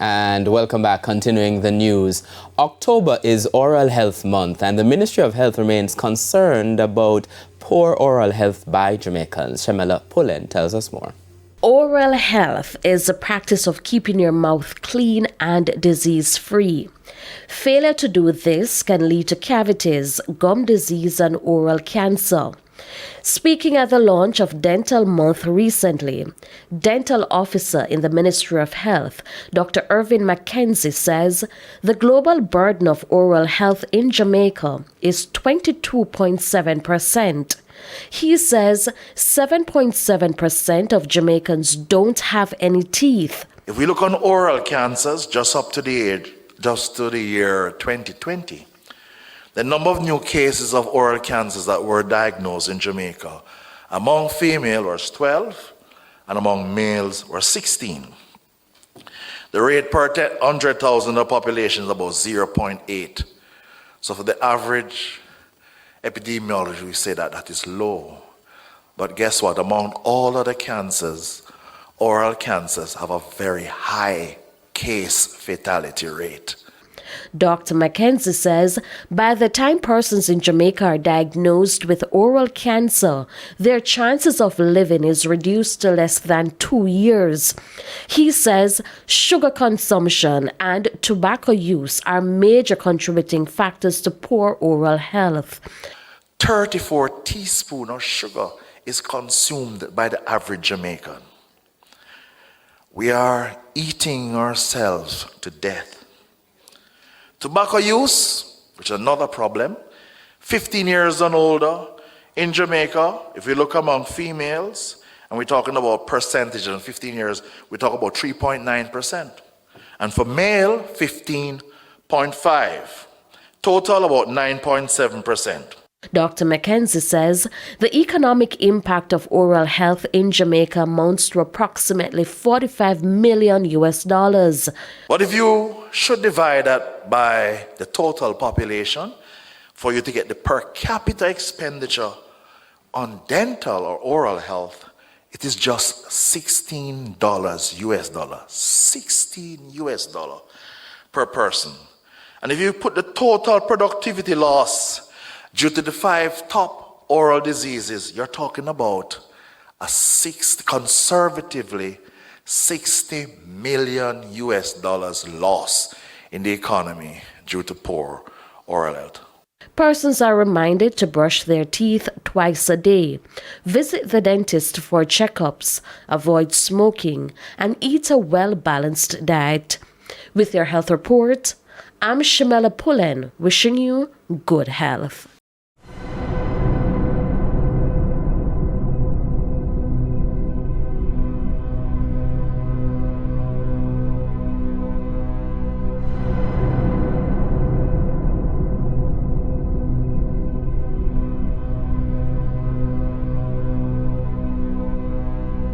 And welcome back. Continuing the news. October is Oral Health Month, and the Ministry of Health remains concerned about poor oral health by Jamaicans. Shamela Pullen tells us more. Oral health is the practice of keeping your mouth clean and disease-free. Failure to do this can lead to cavities, gum disease, and oral cancer. Speaking at the launch of Dental Month recently, dental officer in the Ministry of Health, Dr. Irvin McKenzie, says the global burden of oral health in Jamaica is 22.7%. He says 7.7% of Jamaicans don't have any teeth. If we look on oral cancers just to the year 2020, the number of new cases of oral cancers that were diagnosed in Jamaica among females was 12 and among males were 16. The rate per 100,000 of population is about 0.8. So for the average epidemiology, we say that is low. But guess what? Among all other cancers, oral cancers have a very high case fatality rate. Dr. McKenzie says by the time persons in Jamaica are diagnosed with oral cancer, their chances of living is reduced to less than 2 years. He says sugar consumption and tobacco use are major contributing factors to poor oral health. 34 teaspoons of sugar is consumed by the average Jamaican. We are eating ourselves to death. Tobacco use, which is another problem, 15 years and older in Jamaica, if we look among females, and we're talking about percentage in 15 years, we talk about 3.9%. And for male, 15.5%. Total about 9.7%. Dr. McKenzie says the economic impact of oral health in Jamaica amounts to approximately $45 million. But if you should divide that by the total population, for you to get the per capita expenditure on dental or oral health, it is just $16 US. $16 US per person. And if you put the total productivity loss due to the 5 top oral diseases, you're talking about conservatively $60 million US loss in the economy due to poor oral health. Persons are reminded to brush their teeth twice a day, visit the dentist for checkups, avoid smoking, and eat a well-balanced diet. With your health report, I'm Shamela Pullen, wishing you good health.